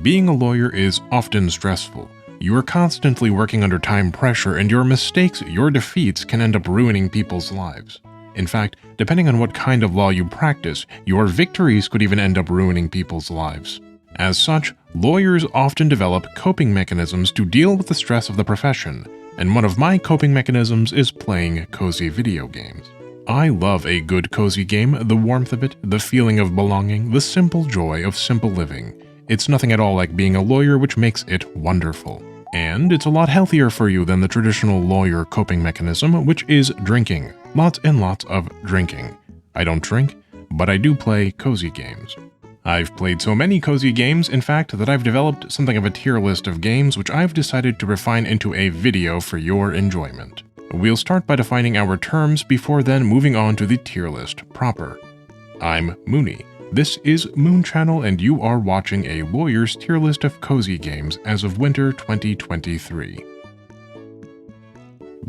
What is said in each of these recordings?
Being a lawyer is often stressful. You are constantly working under time pressure, and your mistakes, your defeats, can end up ruining people's lives. In fact, depending on what kind of law you practice, your victories could even end up ruining people's lives. As such, lawyers often develop coping mechanisms to deal with the stress of the profession, and one of my coping mechanisms is playing cozy video games. I love a good cozy game, the warmth of it, the feeling of belonging, the simple joy of simple living. It's nothing at all like being a lawyer, which makes it wonderful. And it's a lot healthier for you than the traditional lawyer coping mechanism, which is drinking. Lots and lots of drinking. I don't drink, but I do play cozy games. I've played so many cozy games, in fact, that I've developed something of a tier list of games which I've decided to refine into a video for your enjoyment. We'll start by defining our terms before then moving on to the tier list proper. I'm Mooney. This is Moon Channel, and you are watching a lawyer's tier list of cozy games as of winter 2023.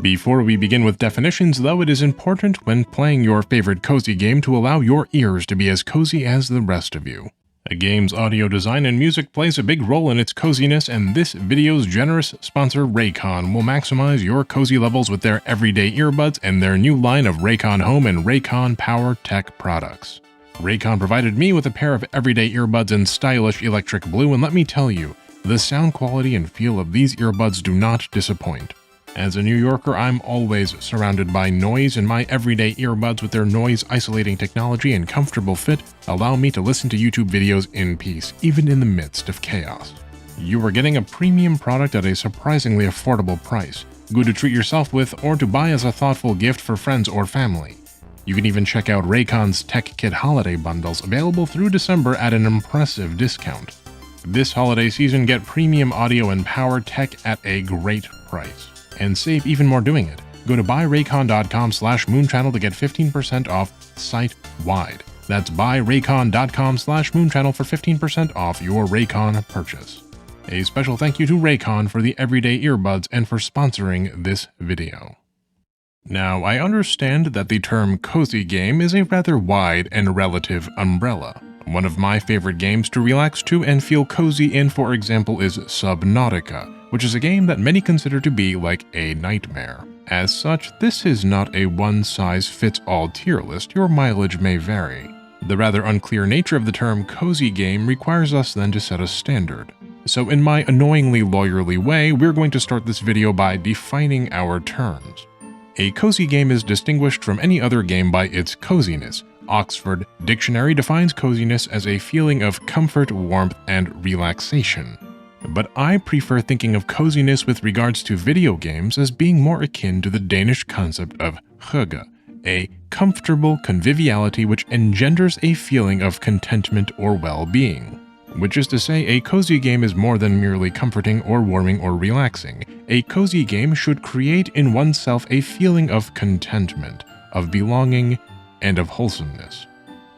Before we begin with definitions, though, it is important when playing your favorite cozy game to allow your ears to be as cozy as the rest of you. A game's audio design and music plays a big role in its coziness, and this video's generous sponsor, Raycon, will maximize your cozy levels with their everyday earbuds and their new line of Raycon Home and Raycon Power Tech products. Raycon provided me with a pair of everyday earbuds in stylish electric blue, and let me tell you, the sound quality and feel of these earbuds do not disappoint. As a New Yorker, I'm always surrounded by noise, and my everyday earbuds with their noise-isolating technology and comfortable fit allow me to listen to YouTube videos in peace, even in the midst of chaos. You are getting a premium product at a surprisingly affordable price, good to treat yourself with or to buy as a thoughtful gift for friends or family. You can even check out Raycon's Tech Kit holiday bundles, available through December at an impressive discount. This holiday season, get premium audio and power tech at a great price. And save even more doing it. Go to buyraycon.com/moonchannel to get 15% off site-wide. That's buyraycon.com/moonchannel for 15% off your Raycon purchase. A special thank you to Raycon for the everyday earbuds and for sponsoring this video. Now, I understand that the term cozy game is a rather wide and relative umbrella. One of my favorite games to relax to and feel cozy in, for example, is Subnautica, which is a game that many consider to be like a nightmare. As such, this is not a one-size-fits-all tier list. Your mileage may vary. The rather unclear nature of the term cozy game requires us then to set a standard. So in my annoyingly lawyerly way, we're going to start this video by defining our terms. A cozy game is distinguished from any other game by its coziness. Oxford Dictionary defines coziness as a feeling of comfort, warmth, and relaxation. But I prefer thinking of coziness with regards to video games as being more akin to the Danish concept of hygge, a comfortable conviviality which engenders a feeling of contentment or well-being. Which is to say, a cozy game is more than merely comforting or warming or relaxing. A cozy game should create in oneself a feeling of contentment, of belonging, and of wholesomeness.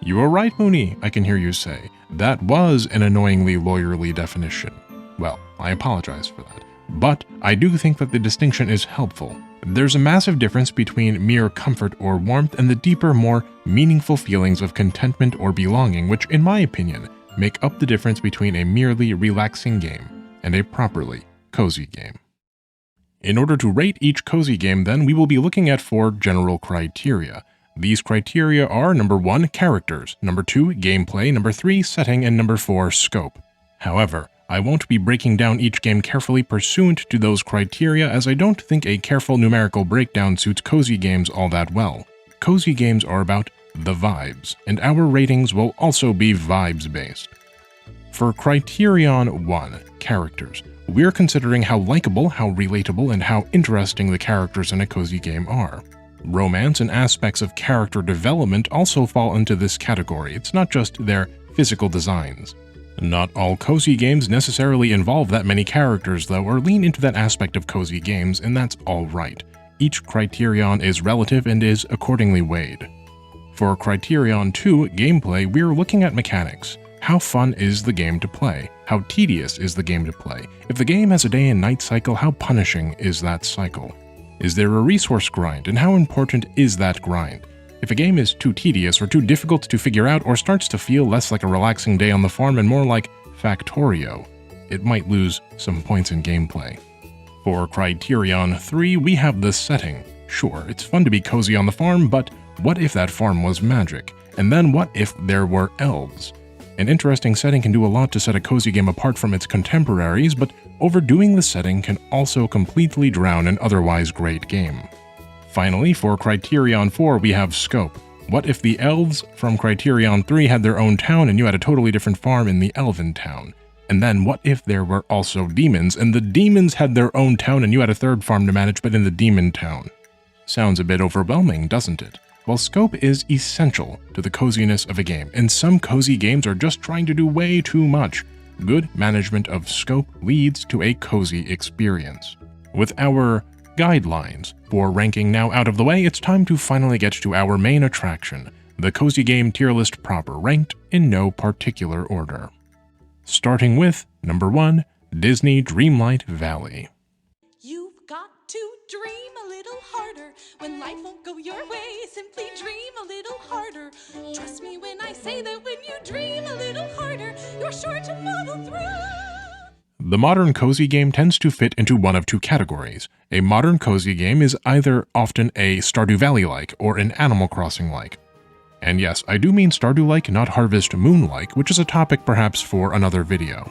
You are right, Mooney, I can hear you say. That was an annoyingly lawyerly definition. Well, I apologize for that. But I do think that the distinction is helpful. There's a massive difference between mere comfort or warmth and the deeper, more meaningful feelings of contentment or belonging, which, in my opinion, make up the difference between a merely relaxing game and a properly cozy game. In order to rate each cozy game, then, we will be looking at 4 general criteria. These criteria are number 1, characters, number 2, gameplay, number 3, setting, and number 4, scope. However, I won't be breaking down each game carefully pursuant to those criteria, as I don't think a careful numerical breakdown suits cozy games all that well. Cozy games are about the vibes, and our ratings will also be vibes-based. For criterion 1, characters, we're considering how likable, how relatable, and how interesting the characters in a cozy game are. Romance and aspects of character development also fall into this category. It's not just their physical designs. Not all cozy games necessarily involve that many characters, though, or lean into that aspect of cozy games, and that's all right. Each criterion is relative and is accordingly weighed. For criterion 2, gameplay, we're looking at mechanics. How fun is the game to play? How tedious is the game to play? If the game has a day and night cycle, how punishing is that cycle? Is there a resource grind, and how important is that grind? If a game is too tedious or too difficult to figure out or starts to feel less like a relaxing day on the farm and more like Factorio, it might lose some points in gameplay. For Criterion 3, we have the setting. Sure, it's fun to be cozy on the farm, but what if that farm was magic? And then what if there were elves? An interesting setting can do a lot to set a cozy game apart from its contemporaries, but overdoing the setting can also completely drown an otherwise great game. Finally, for Criterion 4, we have scope. What if the elves from Criterion 3 had their own town and you had a totally different farm in the elven town? And then what if there were also demons, and the demons had their own town and you had a third farm to manage but in the demon town? Sounds a bit overwhelming, doesn't it? Well, scope is essential to the coziness of a game, and some cozy games are just trying to do way too much. Good management of scope leads to a cozy experience. With our guidelines for ranking now out of the way, it's time to finally get to our main attraction, the cozy game tier list proper, ranked in no particular order. Starting with number 1, Disney Dreamlight Valley. You've got to dream a little harder. When life won't go your way, simply dream a little harder. Trust me when I say that when you dream a little harder, you're sure to muddle through. The modern cozy game tends to fit into one of two categories. A modern cozy game is either often a Stardew Valley-like or an Animal Crossing-like. And yes, I do mean Stardew-like, not Harvest Moon-like, which is a topic perhaps for another video.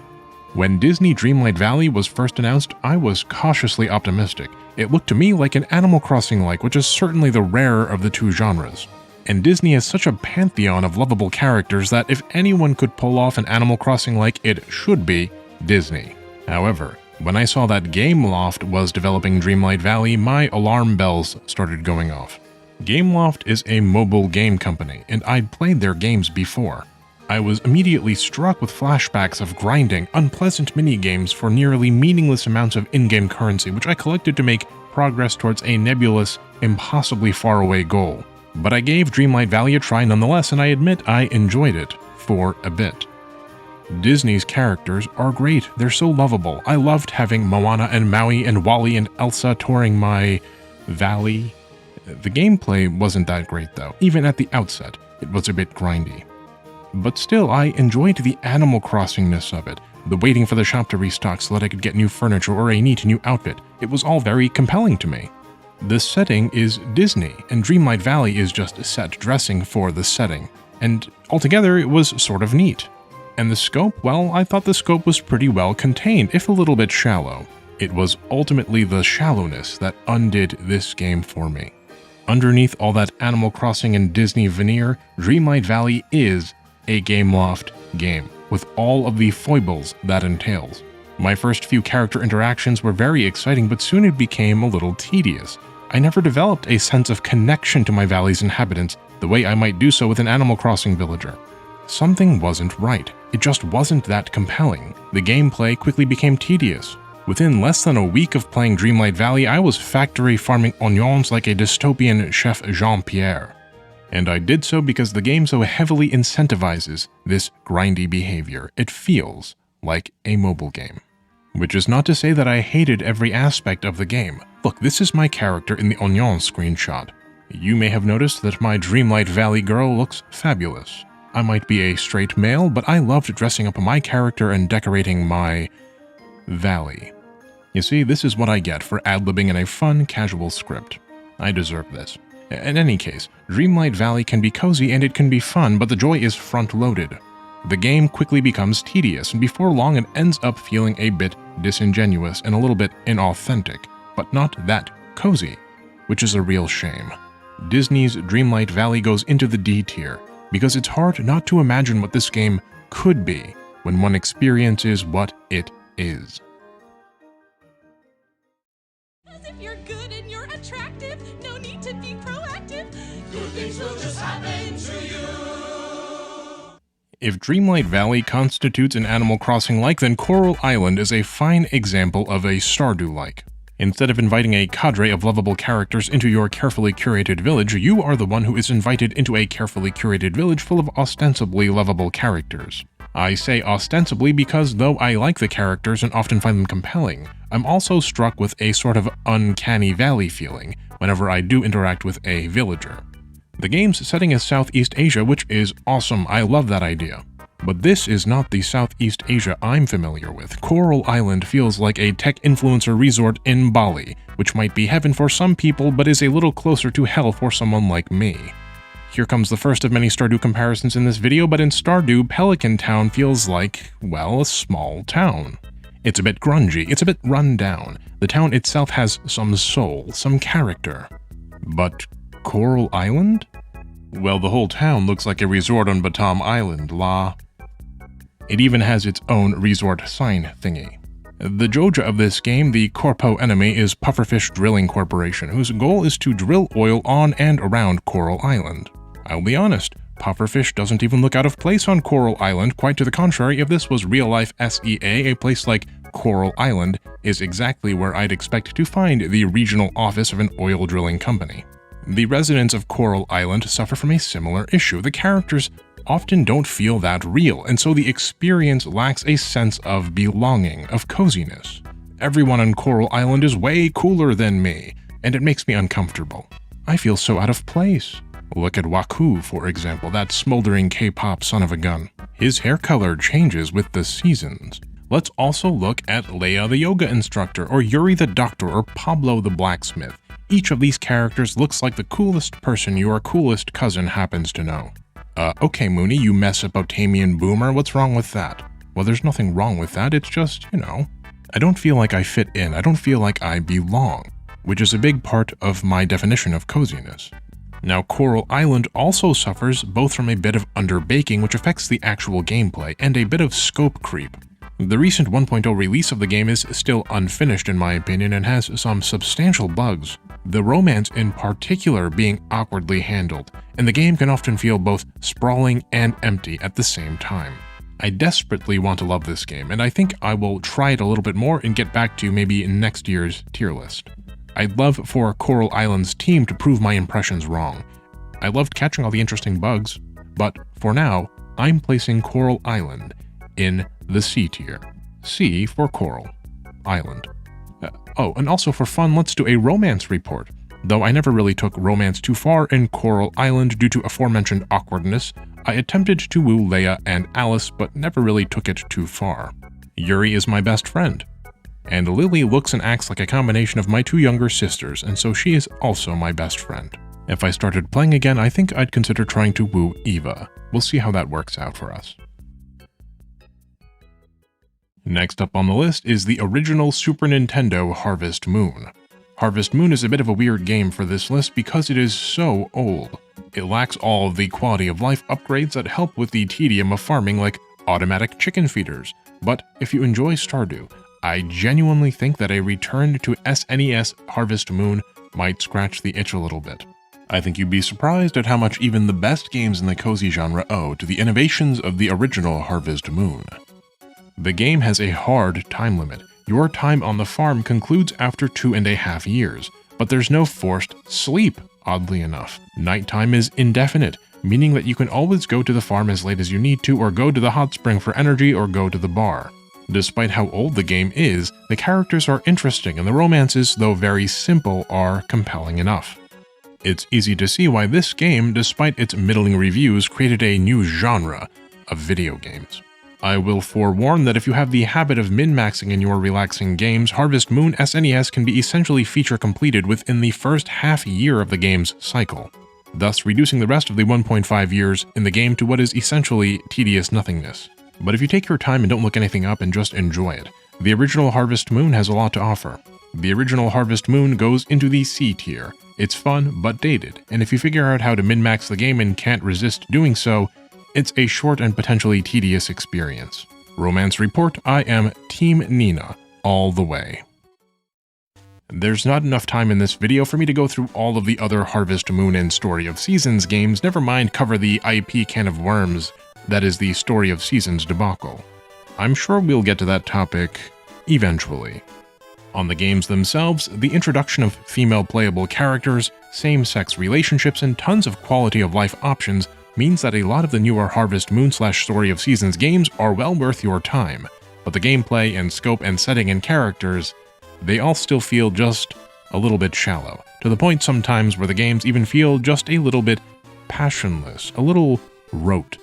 When Disney Dreamlight Valley was first announced, I was cautiously optimistic. It looked to me like an Animal Crossing-like, which is certainly the rarer of the two genres. And Disney has such a pantheon of lovable characters that if anyone could pull off an Animal Crossing-like, it should be Disney. However, when I saw that Gameloft was developing Dreamlight Valley, my alarm bells started going off. Gameloft is a mobile game company, and I'd played their games before. I was immediately struck with flashbacks of grinding, unpleasant mini-games for nearly meaningless amounts of in-game currency, which I collected to make progress towards a nebulous, impossibly far-away goal. But I gave Dreamlight Valley a try nonetheless, and I admit I enjoyed it for a bit. Disney's characters are great. They're so lovable. I loved having Moana and Maui and Wally and Elsa touring my valley. The gameplay wasn't that great though. Even at the outset, it was a bit grindy. But still, I enjoyed the Animal Crossing-ness of it, the waiting for the shop to restock so that I could get new furniture or a neat new outfit. It was all very compelling to me. The setting is Disney, and Dreamlight Valley is just set dressing for the setting, and altogether it was sort of neat. And the scope, well, I thought the scope was pretty well contained, if a little bit shallow. It was ultimately the shallowness that undid this game for me. Underneath all that Animal Crossing and Disney veneer, Dreamlight Valley is a Gameloft game, with all of the foibles that entails. My first few character interactions were very exciting, but soon it became a little tedious. I never developed a sense of connection to my valley's inhabitants the way I might do so with an Animal Crossing villager. Something wasn't right. It just wasn't that compelling. The gameplay quickly became tedious. Within less than a week of playing Dreamlight Valley, I was factory farming onions like a dystopian Chef Jean-Pierre. And I did so because the game so heavily incentivizes this grindy behavior. It feels like a mobile game. Which is not to say that I hated every aspect of the game. Look, this is my character in the onion screenshot. You may have noticed that my Dreamlight Valley girl looks fabulous. I might be a straight male, but I loved dressing up my character and decorating my valley. You see, this is what I get for ad-libbing in a fun, casual script. I deserve this. In any case, Dreamlight Valley can be cozy and it can be fun, but the joy is front-loaded. The game quickly becomes tedious, and before long it ends up feeling a bit disingenuous and a little bit inauthentic, but not that cozy, which is a real shame. Disney's Dreamlight Valley goes into the D tier, because it's hard not to imagine what this game could be when one experiences what it is. As if you're good and you're attractive, no need to be proactive. Good things will just happen to you. If Dreamlight Valley constitutes an Animal Crossing-like, then Coral Island is a fine example of a Stardew-like. Instead of inviting a cadre of lovable characters into your carefully curated village, you are the one who is invited into a carefully curated village full of ostensibly lovable characters. I say ostensibly because though I like the characters and often find them compelling, I'm also struck with a sort of uncanny valley feeling whenever I do interact with a villager. The game's setting is Southeast Asia, which is awesome. I love that idea. But this is not the Southeast Asia I'm familiar with. Coral Island feels like a tech influencer resort in Bali, which might be heaven for some people but is a little closer to hell for someone like me. Here comes the first of many Stardew comparisons in this video, but in Stardew, Pelican Town feels like, well, a small town. It's a bit grungy, it's a bit run down. The town itself has some soul, some character. But Coral Island? Well, the whole town looks like a resort on Batam Island, la. It even has its own resort sign thingy. The Joja of this game, the corpo enemy, is Pufferfish Drilling Corporation, whose goal is to drill oil on and around Coral Island. I'll be honest, Pufferfish doesn't even look out of place on Coral Island. Quite to the contrary, if this was real-life SEA, a place like Coral Island is exactly where I'd expect to find the regional office of an oil drilling company. The residents of Coral Island suffer from a similar issue. The characters often don't feel that real, and so the experience lacks a sense of belonging, of coziness. Everyone on Coral Island is way cooler than me, and it makes me uncomfortable. I feel so out of place. Look at Waku, for example, that smoldering K-pop son of a gun. His hair color changes with the seasons. Let's also look at Leia the yoga instructor, or Yuri the doctor, or Pablo the blacksmith. Each of these characters looks like the coolest person your coolest cousin happens to know. Okay Mooney, you Mesopotamian boomer, what's wrong with that? Well, there's nothing wrong with that, it's just, I don't feel like I fit in, I don't feel like I belong, which is a big part of my definition of coziness. Now, Coral Island also suffers both from a bit of underbaking, which affects the actual gameplay, and a bit of scope creep. The recent 1.0 release of the game is still unfinished in my opinion and has some substantial bugs, the romance in particular being awkwardly handled, and the game can often feel both sprawling and empty at the same time. I desperately want to love this game, and I think I will try it a little bit more and get back to maybe next year's tier list. I'd love for Coral Island's team to prove my impressions wrong. I loved catching all the interesting bugs, but for now, I'm placing Coral Island in the C tier. C for Coral Island. Oh, and also for fun, let's do a romance report. Though I never really took romance too far in Coral Island due to aforementioned awkwardness, I attempted to woo Leia and Alice, but never really took it too far. Yuri is my best friend. And Lily looks and acts like a combination of my two younger sisters, and so she is also my best friend. If I started playing again, I think I'd consider trying to woo Eva. We'll see how that works out for us. Next up on the list is the original Super Nintendo Harvest Moon. Harvest Moon is a bit of a weird game for this list because it is so old. It lacks all of the quality of life upgrades that help with the tedium of farming, like automatic chicken feeders. But if you enjoy Stardew, I genuinely think that a return to SNES Harvest Moon might scratch the itch a little bit. I think you'd be surprised at how much even the best games in the cozy genre owe to the innovations of the original Harvest Moon. The game has a hard time limit. Your time on the farm concludes after 2.5 years, but there's no forced sleep, oddly enough. Nighttime is indefinite, meaning that you can always go to the farm as late as you need to, or go to the hot spring for energy, or go to the bar. Despite how old the game is, the characters are interesting and the romances, though very simple, are compelling enough. It's easy to see why this game, despite its middling reviews, created a new genre of video games. I will forewarn that if you have the habit of min-maxing in your relaxing games, Harvest Moon SNES can be essentially feature completed within the first half year of the game's cycle, thus reducing the rest of the 1.5 years in the game to what is essentially tedious nothingness. But if you take your time and don't look anything up and just enjoy it, the original Harvest Moon has a lot to offer. The original Harvest Moon goes into the C tier. It's fun, but dated, and if you figure out how to min-max the game and can't resist doing so, it's a short and potentially tedious experience. Romance report, I am Team Nina, all the way. There's not enough time in this video for me to go through all of the other Harvest Moon and Story of Seasons games, never mind cover the IP can of worms that is the Story of Seasons debacle. I'm sure we'll get to that topic eventually. On the games themselves, the introduction of female playable characters, same-sex relationships, and tons of quality-of-life options means that a lot of the newer Harvest Moon / Story of Seasons games are well worth your time, but the gameplay and scope and setting and characters, they all still feel just a little bit shallow, to the point sometimes where the games even feel just a little bit passionless, a little rote.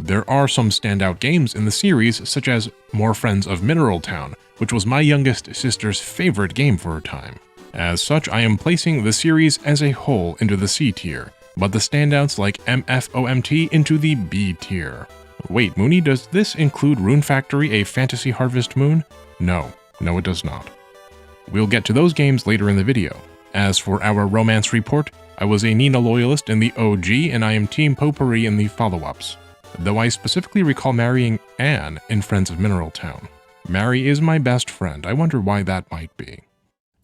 There are some standout games in the series, such as More Friends of Mineral Town, which was my youngest sister's favorite game for a time. As such, I am placing the series as a whole into the C tier, but the standouts like MFOMT into the B tier. Wait, Mooney, does this include Rune Factory, a Fantasy Harvest Moon? No, it does not. We'll get to those games later in the video. As for our romance report, I was a Nina loyalist in the OG, and I am Team Potpourri in the follow-ups, though I specifically recall marrying Anne in Friends of Mineral Town. Mary is my best friend. I wonder why that might be.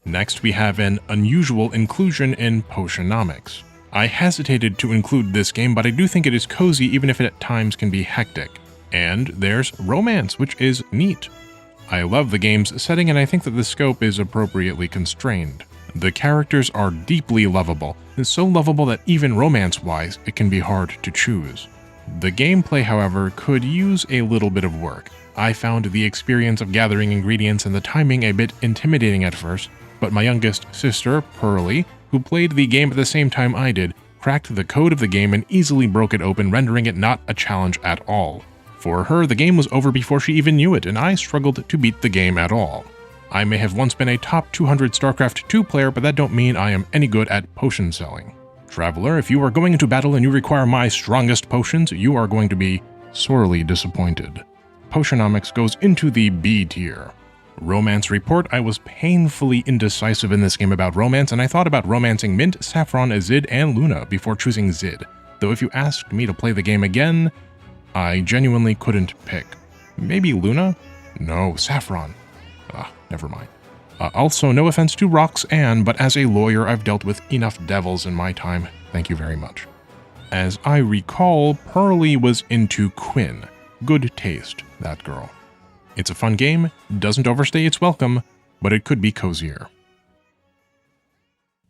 Next, we have an unusual inclusion in Potionomics. I hesitated to include this game, but I do think it is cozy even if it at times can be hectic. And there's romance, which is neat. I love the game's setting, and I think that the scope is appropriately constrained. The characters are deeply lovable, so lovable that even romance-wise, it can be hard to choose. The gameplay, however, could use a little bit of work. I found the experience of gathering ingredients and the timing a bit intimidating at first, but my youngest sister, Pearly, who played the game at the same time I did, cracked the code of the game and easily broke it open, rendering it not a challenge at all. For her, the game was over before she even knew it, and I struggled to beat the game at all. I may have once been a top 200 StarCraft 2 player, but that don't mean I am any good at potion selling. Traveler, if you are going into battle and you require my strongest potions, you are going to be sorely disappointed. Potionomics goes into the B tier. Romance report, I was painfully indecisive in this game about romance, and I thought about romancing Mint, Saffron, Zid, and Luna before choosing Zid, though if you asked me to play the game again, I genuinely couldn't pick. Maybe Luna? No, Saffron. Never mind. Also, no offense to Roxanne, but as a lawyer, I've dealt with enough devils in my time. Thank you very much. As I recall, Pearly was into Quinn. Good taste, that girl. It's a fun game, doesn't overstay its welcome, but it could be cozier.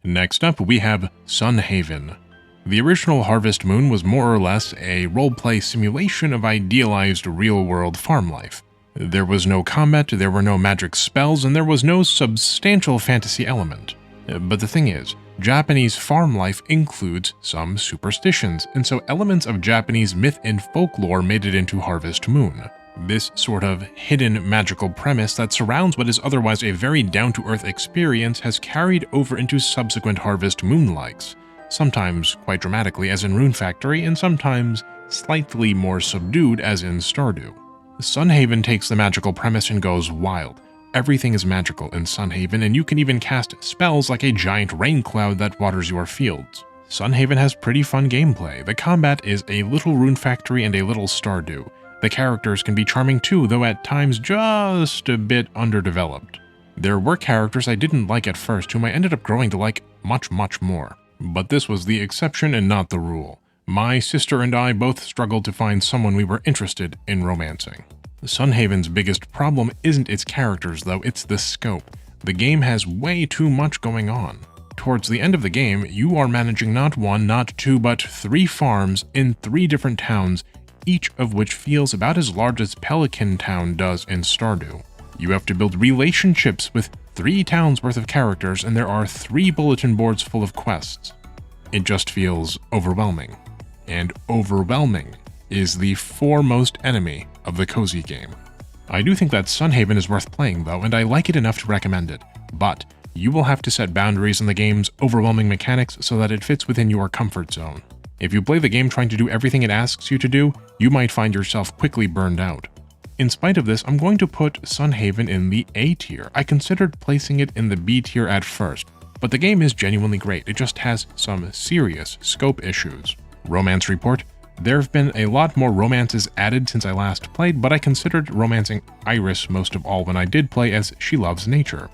Next up, we have Sunhaven. The original Harvest Moon was more or less a roleplay simulation of idealized real-world farm life. There was no combat, there were no magic spells, and there was no substantial fantasy element. But the thing is, Japanese farm life includes some superstitions, and so elements of Japanese myth and folklore made it into Harvest Moon. This sort of hidden magical premise that surrounds what is otherwise a very down-to-earth experience has carried over into subsequent Harvest Moon-likes, sometimes quite dramatically as in Rune Factory, and sometimes slightly more subdued as in Stardew. Sunhaven takes the magical premise and goes wild. Everything is magical in Sunhaven, and you can even cast spells like a giant rain cloud that waters your fields. Sunhaven has pretty fun gameplay. The combat is a little Rune Factory and a little Stardew. The characters can be charming too, though at times just a bit underdeveloped. There were characters I didn't like at first whom I ended up growing to like much more. But this was the exception and not the rule. My sister and I both struggled to find someone we were interested in romancing. Sunhaven's biggest problem isn't its characters though, it's the scope. The game has way too much going on. Towards the end of the game, you are managing not one, not two, but 3 farms in 3 different towns, each of which feels about as large as Pelican Town does in Stardew. You have to build relationships with 3 towns worth of characters, and there are 3 bulletin boards full of quests. It just feels overwhelming. And overwhelming is the foremost enemy of the cozy game. I do think that Sunhaven is worth playing though, and I like it enough to recommend it, but you will have to set boundaries in the game's overwhelming mechanics so that it fits within your comfort zone. If you play the game trying to do everything it asks you to do, you might find yourself quickly burned out. In spite of this, I'm going to put Sunhaven in the A tier. I considered placing it in the B tier at first, but the game is genuinely great. It just has some serious scope issues. Romance report. There have been a lot more romances added since I last played, but I considered romancing Iris most of all when I did play, as she loves nature.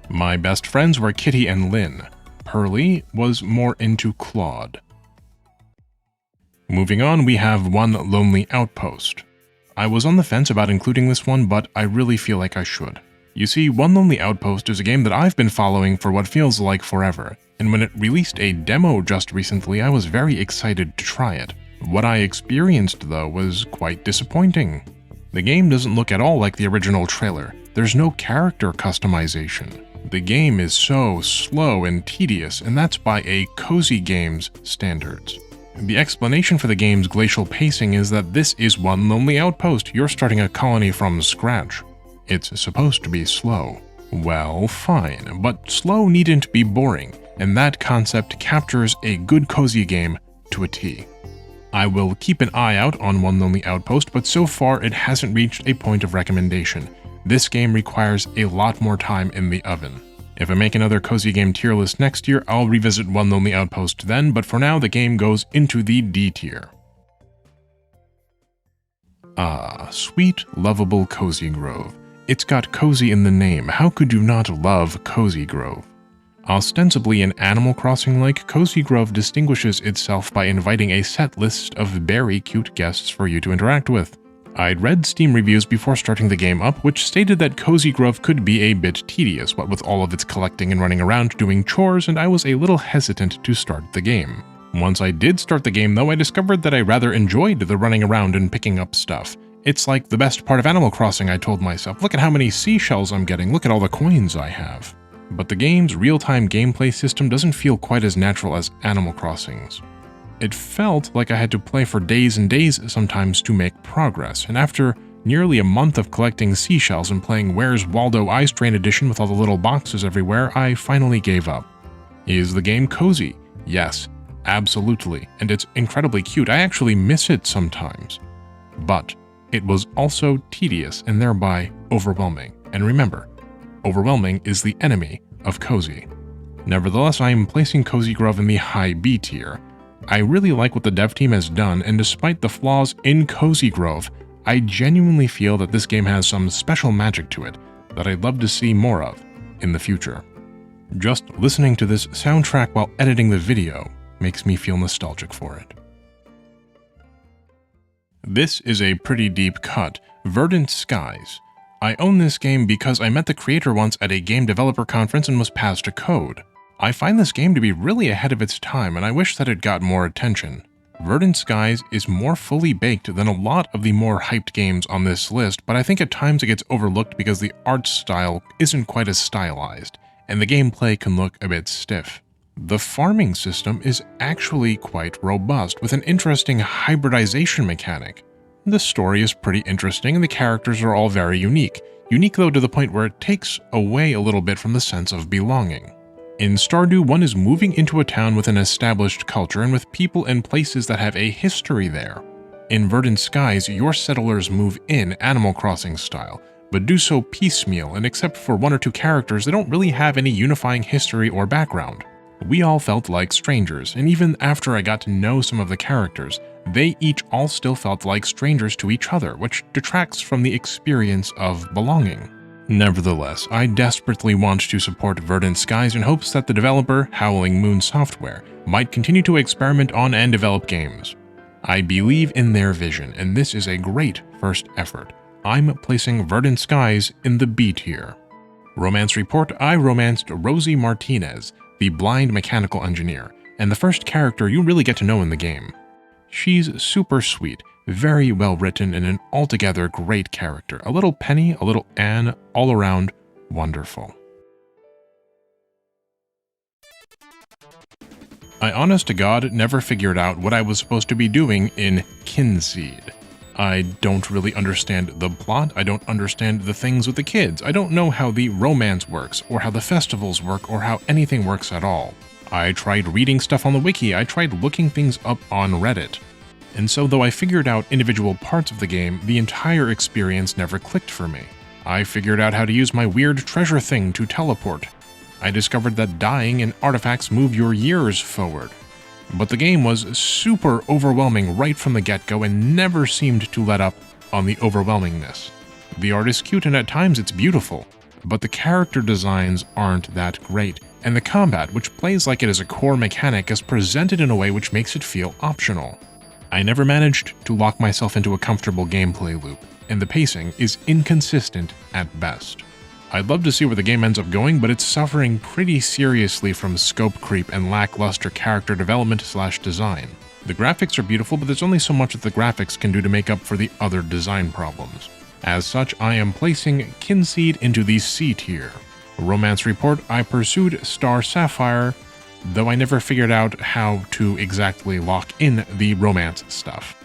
My best friends were Kitty and Lynn. Pearly was more into Claude. Moving on, we have One Lonely Outpost. I was on the fence about including this one, but I really feel like I should. You see, One Lonely Outpost is a game that I've been following for what feels like forever, and when it released a demo just recently, I was very excited to try it. What I experienced, though, was quite disappointing. The game doesn't look at all like the original trailer. There's no character customization. The game is so slow and tedious, and that's by a cozy game's standards. The explanation for the game's glacial pacing is that this is one lonely outpost. You're starting a colony from scratch. It's supposed to be slow. Well, fine, but slow needn't be boring, and that concept captures a good cozy game to a T. I will keep an eye out on One Lonely Outpost, but so far it hasn't reached a point of recommendation. This game requires a lot more time in the oven. If I make another cozy game tier list next year, I'll revisit One Lonely Outpost then, but for now the game goes into the D tier. Ah, sweet, lovable Cozy Grove. It's got cozy in the name. How could you not love Cozy Grove? Ostensibly an Animal Crossing-like, Cozy Grove distinguishes itself by inviting a set list of very cute guests for you to interact with. I'd read Steam reviews before starting the game up, which stated that Cozy Grove could be a bit tedious, what with all of its collecting and running around doing chores, and I was a little hesitant to start the game. Once I did start the game though, I discovered that I rather enjoyed the running around and picking up stuff. It's like the best part of Animal Crossing, I told myself. Look at how many seashells I'm getting, look at all the coins I have. But the game's real-time gameplay system doesn't feel quite as natural as Animal Crossing's. It felt like I had to play for days and days sometimes to make progress, and after nearly a month of collecting seashells and playing Where's Waldo Ice Train Edition with all the little boxes everywhere, I finally gave up. Is the game cozy? Yes, absolutely, and it's incredibly cute. I actually miss it sometimes. But it was also tedious and thereby overwhelming. And remember, overwhelming is the enemy of cozy. Nevertheless, I am placing Cozy Grove in the high B tier. I really like what the dev team has done, and despite the flaws in Cozy Grove, I genuinely feel that this game has some special magic to it that I'd love to see more of in the future. Just listening to this soundtrack while editing the video makes me feel nostalgic for it. This is a pretty deep cut, Verdent Skies. I own this game because I met the creator once at a game developer conference and was passed a code. I find this game to be really ahead of its time, and I wish that it got more attention. Verdent Skies is more fully baked than a lot of the more hyped games on this list, but I think at times it gets overlooked because the art style isn't quite as stylized, and the gameplay can look a bit stiff. The farming system is actually quite robust, with an interesting hybridization mechanic. The story is pretty interesting, and the characters are all very unique. Unique though to the point where it takes away a little bit from the sense of belonging. In Stardew, one is moving into a town with an established culture and with people and places that have a history there. In Verdent Skies, your settlers move in Animal Crossing style, but do so piecemeal, and except for one or two characters, they don't really have any unifying history or background. We all felt like strangers, and even after I got to know some of the characters, they each all still felt like strangers to each other, which detracts from the experience of belonging. Nevertheless, I desperately want to support Verdent Skies in hopes that the developer, Howling Moon Software, might continue to experiment on and develop games. I believe in their vision, and this is a great first effort. I'm placing Verdent Skies in the B tier. Romance Report, I romanced Rosie Martinez, the blind mechanical engineer, and the first character you really get to know in the game. She's super sweet, very well written, and an altogether great character. A little Penny, a little Anne, all around wonderful. I honest to God never figured out what I was supposed to be doing in Kynseed. I don't really understand the plot, I don't understand the things with the kids, I don't know how the romance works, or how the festivals work, or how anything works at all. I tried reading stuff on the wiki, I tried looking things up on Reddit. And so though I figured out individual parts of the game, the entire experience never clicked for me. I figured out how to use my weird treasure thing to teleport. I discovered that dying and artifacts move your years forward. But the game was super overwhelming right from the get-go and never seemed to let up on the overwhelmingness. The art is cute and at times it's beautiful, but the character designs aren't that great, and the combat, which plays like it is a core mechanic, is presented in a way which makes it feel optional. I never managed to lock myself into a comfortable gameplay loop, and the pacing is inconsistent at best. I'd love to see where the game ends up going, but it's suffering pretty seriously from scope creep and lackluster character development/design. The graphics are beautiful, but there's only so much that the graphics can do to make up for the other design problems. As such, I am placing Kynseed into the C tier. Romance Report, I pursued Star Sapphire, though I never figured out how to exactly lock in the romance stuff.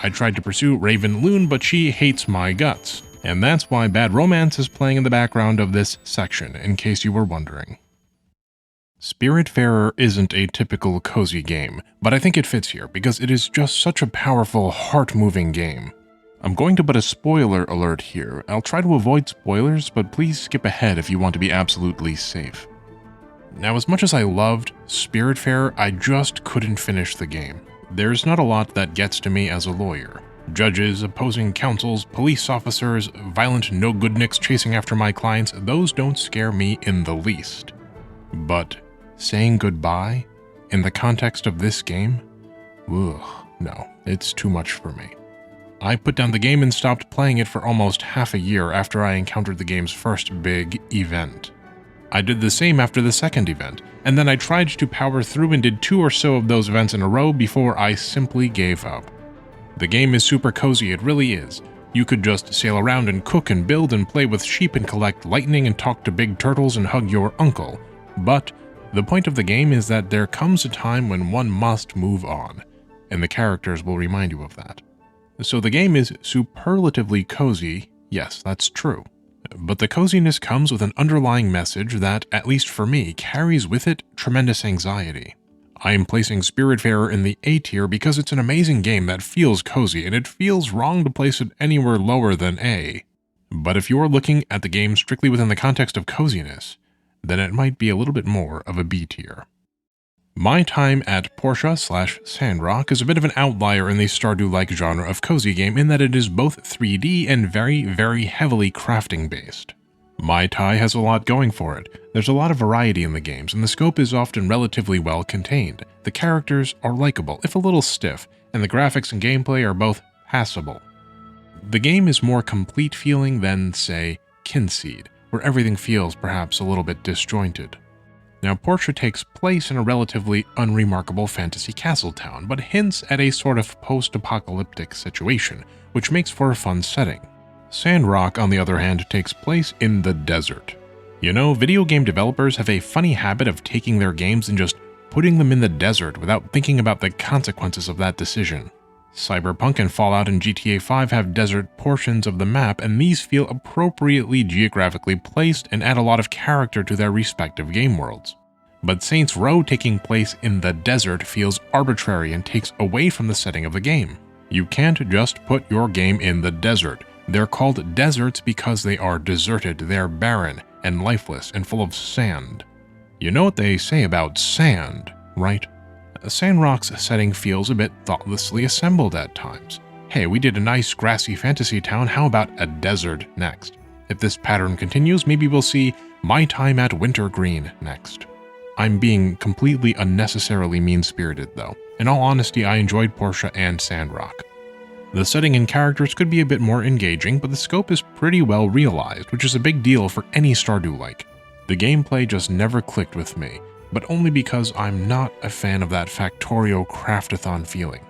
I tried to pursue Raven Loon, but she hates my guts, and that's why Bad Romance is playing in the background of this section, in case you were wondering. Spiritfarer isn't a typical cozy game, but I think it fits here because it is just such a powerful, heart-moving game. I'm going to put a spoiler alert here. I'll try to avoid spoilers, but please skip ahead if you want to be absolutely safe. Now, as much as I loved Spiritfarer, I just couldn't finish the game. There's not a lot that gets to me as a lawyer. Judges, opposing counsels, police officers, violent no-goodniks chasing after my clients, those don't scare me in the least. But saying goodbye in the context of this game? Ugh, no, it's too much for me. I put down the game and stopped playing it for almost half a year after I encountered the game's first big event. I did the same after the second event, and then I tried to power through and did 2 or so of those events in a row before I simply gave up. The game is super cozy, it really is. You could just sail around and cook and build and play with sheep and collect lightning and talk to big turtles and hug your uncle. But the point of the game is that there comes a time when one must move on, and the characters will remind you of that. So the game is superlatively cozy, yes, that's true. But the coziness comes with an underlying message that, at least for me, carries with it tremendous anxiety. I am placing Spiritfarer in the A tier because it's an amazing game that feels cozy, and it feels wrong to place it anywhere lower than A. But if you're looking at the game strictly within the context of coziness, then it might be a little bit more of a B tier. My time at Portia/Sandrock is a bit of an outlier in the Stardew-like genre of cozy game in that it is both 3D and very, very heavily crafting based. My tie has a lot going for it. There's a lot of variety in the games, and the scope is often relatively well contained. The characters are likable, if a little stiff, and the graphics and gameplay are both passable. The game is more complete feeling than, say, Kynseed, where everything feels perhaps a little bit disjointed. Now, Portia takes place in a relatively unremarkable fantasy castle town, but hints at a sort of post-apocalyptic situation, which makes for a fun setting. Sandrock, on the other hand, takes place in the desert. You know, video game developers have a funny habit of taking their games and just putting them in the desert without thinking about the consequences of that decision. Cyberpunk and Fallout and GTA 5 have desert portions of the map, and these feel appropriately geographically placed and add a lot of character to their respective game worlds. But Saints Row taking place in the desert feels arbitrary and takes away from the setting of the game. You can't just put your game in the desert. They're called deserts because they are deserted, they're barren and lifeless and full of sand. You know what they say about sand, right? Sandrock's setting feels a bit thoughtlessly assembled at times. Hey, we did a nice grassy fantasy town, how about a desert next? If this pattern continues, maybe we'll see My Time at Wintergreen next. I'm being completely unnecessarily mean-spirited though. In all honesty, I enjoyed Portia and Sandrock. The setting and characters could be a bit more engaging, but the scope is pretty well realized, which is a big deal for any Stardew-like. The gameplay just never clicked with me, but only because I'm not a fan of that Factorio craftathon feeling.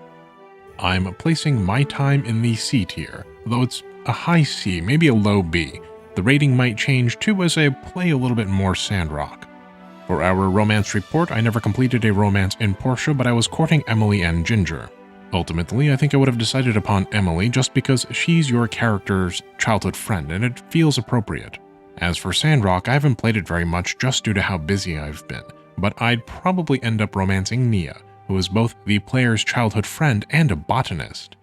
I'm placing My Time in the C tier, though it's a high C, maybe a low B. The rating might change too as I play a little bit more Sandrock. For our romance report, I never completed a romance in Portia, but I was courting Emily and Ginger. Ultimately, I think I would have decided upon Emily just because she's your character's childhood friend and it feels appropriate. As for Sandrock, I haven't played it very much just due to how busy I've been, but I'd probably end up romancing Nia, who is both the player's childhood friend and a botanist.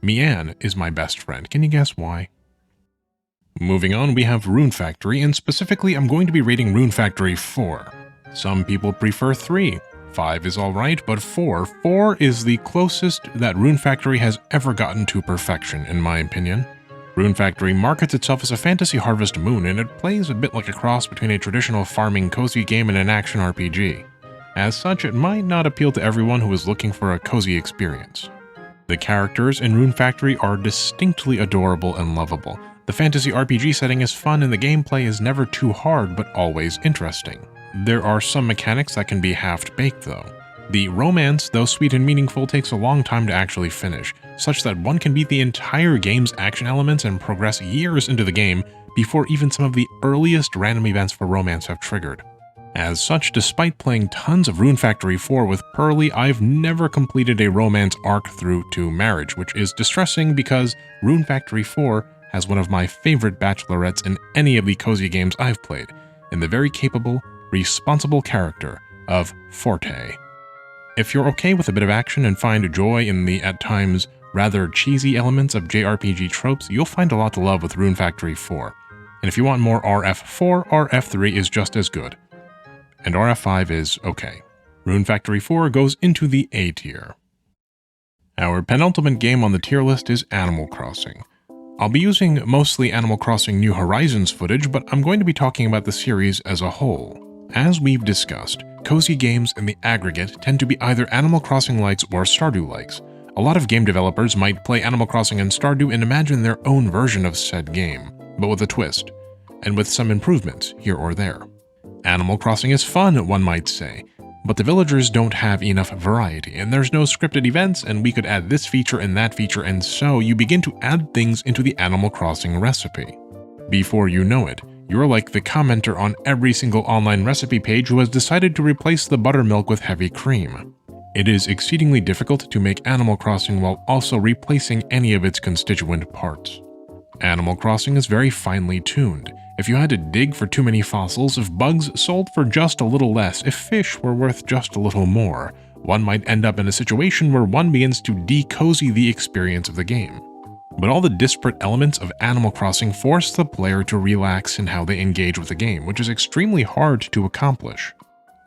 Mianne is my best friend. Can you guess why? Moving on, we have Rune Factory, and specifically I'm going to be rating Rune Factory 4. Some people prefer 3. 5 is alright, but 4 is the closest that Rune Factory has ever gotten to perfection, in my opinion. Rune Factory markets itself as a fantasy Harvest Moon, and it plays a bit like a cross between a traditional farming cozy game and an action RPG. As such, it might not appeal to everyone who is looking for a cozy experience. The characters in Rune Factory are distinctly adorable and lovable. The fantasy RPG setting is fun and the gameplay is never too hard but always interesting. There are some mechanics that can be half-baked though. The romance, though sweet and meaningful, takes a long time to actually finish, such that one can beat the entire game's action elements and progress years into the game before even some of the earliest random events for romance have triggered. As such, despite playing tons of Rune Factory 4 with Pearly, I've never completed a romance arc through to marriage, which is distressing because Rune Factory 4 has one of my favorite bachelorettes in any of the cozy games I've played, in the very capable, responsible character of Forte. If you're okay with a bit of action and find joy in the, at times, rather cheesy elements of JRPG tropes, you'll find a lot to love with Rune Factory 4. And if you want more RF4, RF3 is just as good. And RF5 is okay. Rune Factory 4 goes into the A tier. Our penultimate game on the tier list is Animal Crossing. I'll be using mostly Animal Crossing New Horizons footage, but I'm going to be talking about the series as a whole. As we've discussed, cozy games in the aggregate tend to be either Animal Crossing likes or Stardew likes. A lot of game developers might play Animal Crossing and Stardew and imagine their own version of said game, but with a twist, and with some improvements here or there. Animal Crossing is fun, one might say, but the villagers don't have enough variety, and there's no scripted events, and we could add this feature and that feature, and so you begin to add things into the Animal Crossing recipe. Before you know it, you're like the commenter on every single online recipe page who has decided to replace the buttermilk with heavy cream. It is exceedingly difficult to make Animal Crossing while also replacing any of its constituent parts. Animal Crossing is very finely tuned. If you had to dig for too many fossils, if bugs sold for just a little less, if fish were worth just a little more, one might end up in a situation where one begins to de-cozy the experience of the game. But all the disparate elements of Animal Crossing force the player to relax in how they engage with the game, which is extremely hard to accomplish.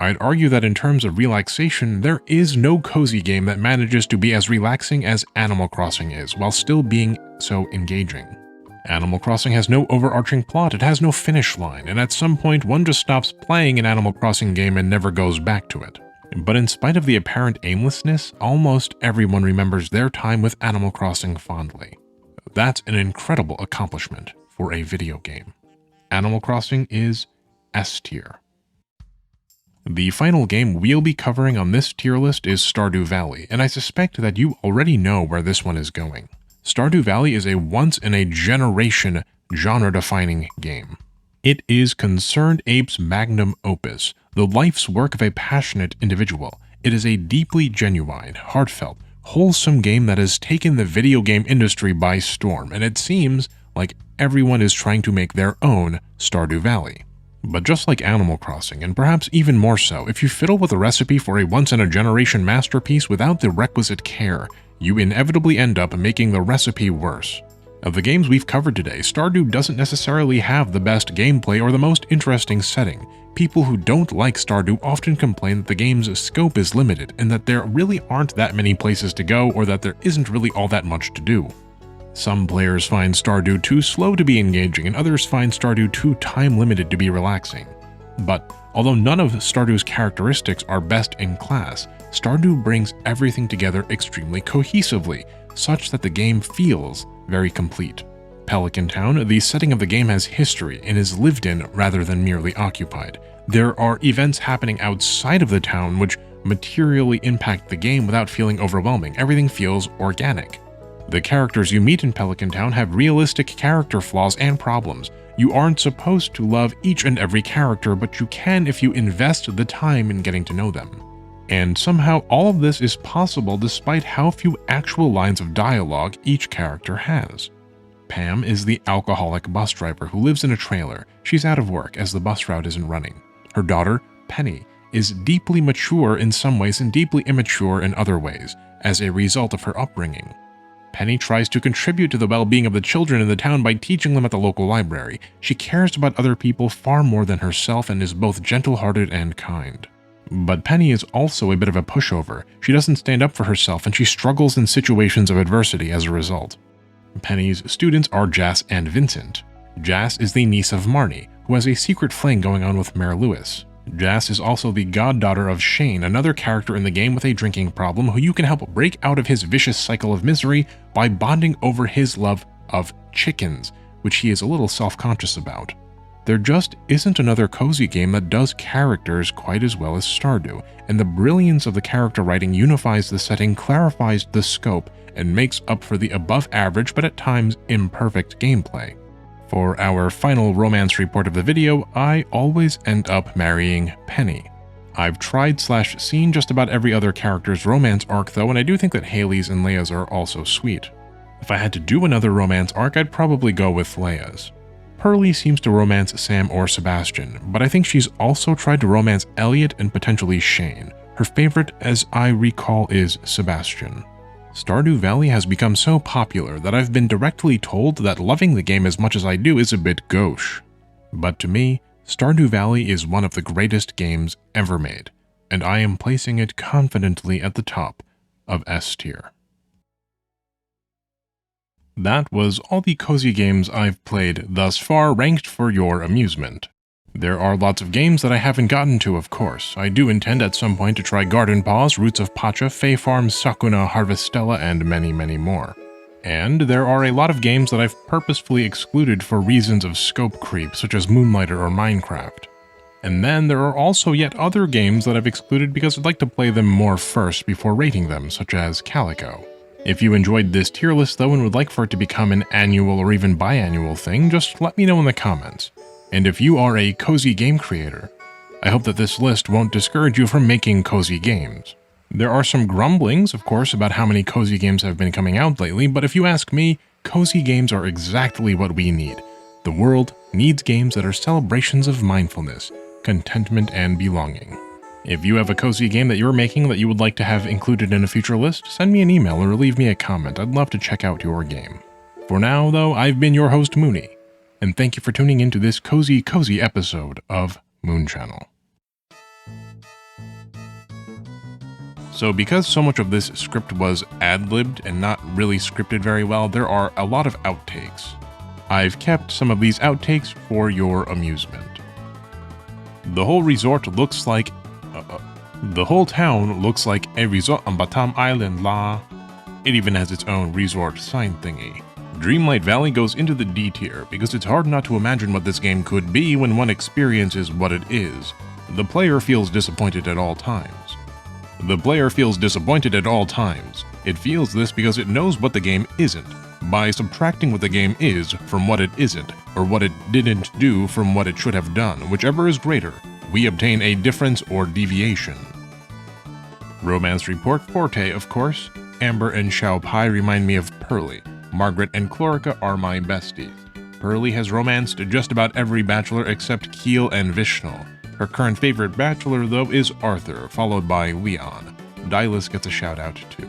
I'd argue that in terms of relaxation, there is no cozy game that manages to be as relaxing as Animal Crossing is, while still being so engaging. Animal Crossing has no overarching plot, it has no finish line, and at some point one just stops playing an Animal Crossing game and never goes back to it. But in spite of the apparent aimlessness, almost everyone remembers their time with Animal Crossing fondly. That's an incredible accomplishment for a video game. Animal Crossing is S tier. The final game we'll be covering on this tier list is Stardew Valley, and I suspect that you already know where this one is going. Stardew Valley is a once-in-a-generation, genre-defining game. It is Concerned Ape's magnum opus, the life's work of a passionate individual. It is a deeply genuine, heartfelt, wholesome game that has taken the video game industry by storm, and it seems like everyone is trying to make their own Stardew Valley. But just like Animal Crossing, and perhaps even more so, if you fiddle with a recipe for a once-in-a-generation masterpiece without the requisite care, you inevitably end up making the recipe worse. Of the games we've covered today, Stardew doesn't necessarily have the best gameplay or the most interesting setting. People who don't like Stardew often complain that the game's scope is limited and that there really aren't that many places to go or that there isn't really all that much to do. Some players find Stardew too slow to be engaging and others find Stardew too time-limited to be relaxing. But although none of Stardew's characteristics are best in class, Stardew brings everything together extremely cohesively, such that the game feels very complete. Pelican Town, the setting of the game has history and is lived in rather than merely occupied. There are events happening outside of the town which materially impact the game without feeling overwhelming. Everything feels organic. The characters you meet in Pelican Town have realistic character flaws and problems. You aren't supposed to love each and every character, but you can if you invest the time in getting to know them. And somehow all of this is possible despite how few actual lines of dialogue each character has. Pam is the alcoholic bus driver who lives in a trailer. She's out of work as the bus route isn't running. Her daughter, Penny, is deeply mature in some ways and deeply immature in other ways, as a result of her upbringing. Penny tries to contribute to the well-being of the children in the town by teaching them at the local library. She cares about other people far more than herself and is both gentle-hearted and kind. But Penny is also a bit of a pushover. She doesn't stand up for herself and she struggles in situations of adversity as a result. Penny's students are Jas and Vincent. Jas is the niece of Marnie, who has a secret fling going on with Mayor Lewis. Jas is also the goddaughter of Shane, another character in the game with a drinking problem who you can help break out of his vicious cycle of misery by bonding over his love of chickens, which he is a little self-conscious about. There just isn't another cozy game that does characters quite as well as Stardew, and the brilliance of the character writing unifies the setting, clarifies the scope, and makes up for the above-average but at times imperfect gameplay. For our final romance report of the video, I always end up marrying Penny. I've tried/seen just about every other character's romance arc though, and I do think that Hayley's and Leia's are also sweet. If I had to do another romance arc, I'd probably go with Leia's. Pearlie seems to romance Sam or Sebastian, but I think she's also tried to romance Elliot and potentially Shane. Her favorite, as I recall, is Sebastian. Stardew Valley has become so popular that I've been directly told that loving the game as much as I do is a bit gauche. But to me, Stardew Valley is one of the greatest games ever made, and I am placing it confidently at the top of S tier. That was all the cozy games I've played thus far, ranked for your amusement. There are lots of games that I haven't gotten to, of course. I do intend at some point to try Garden Paws, Roots of Pacha, Fae Farm, Sakuna, Harvestella, and many, many more. And there are a lot of games that I've purposefully excluded for reasons of scope creep, such as Moonlighter or Minecraft. And then there are also yet other games that I've excluded because I'd like to play them more first before rating them, such as Calico. If you enjoyed this tier list though and would like for it to become an annual or even biannual thing, just let me know in the comments. And if you are a cozy game creator, I hope that this list won't discourage you from making cozy games. There are some grumblings, of course, about how many cozy games have been coming out lately, but if you ask me, cozy games are exactly what we need. The world needs games that are celebrations of mindfulness, contentment, and belonging. If you have a cozy game that you're making that you would like to have included in a future list, send me an email or leave me a comment. I'd love to check out your game. For now, though, I've been your host, Mooney, and thank you for tuning into this cozy episode of Moon Channel. So because so much of this script was ad-libbed and not really scripted very well, there are a lot of outtakes. I've kept some of these outtakes for your amusement. The whole resort looks like... the whole town looks like a resort on Batam Island, la. It even has its own resort sign thingy. Dreamlight Valley goes into the D tier because it's hard not to imagine what this game could be when one experiences what it is. The player feels disappointed at all times. The player feels disappointed at all times. It feels this because it knows what the game isn't. By subtracting what the game is from what it isn't, or what it didn't do from what it should have done, whichever is greater, we obtain a difference or deviation. Romance Report Forte, of course. Amber and Xiao Pai remind me of Pearlie. Margaret and Chlorica are my besties. Pearlie has romanced just about every bachelor except Keel and Vishnu. Her current favorite bachelor, though, is Arthur, followed by Leon. Dylas gets a shout out too.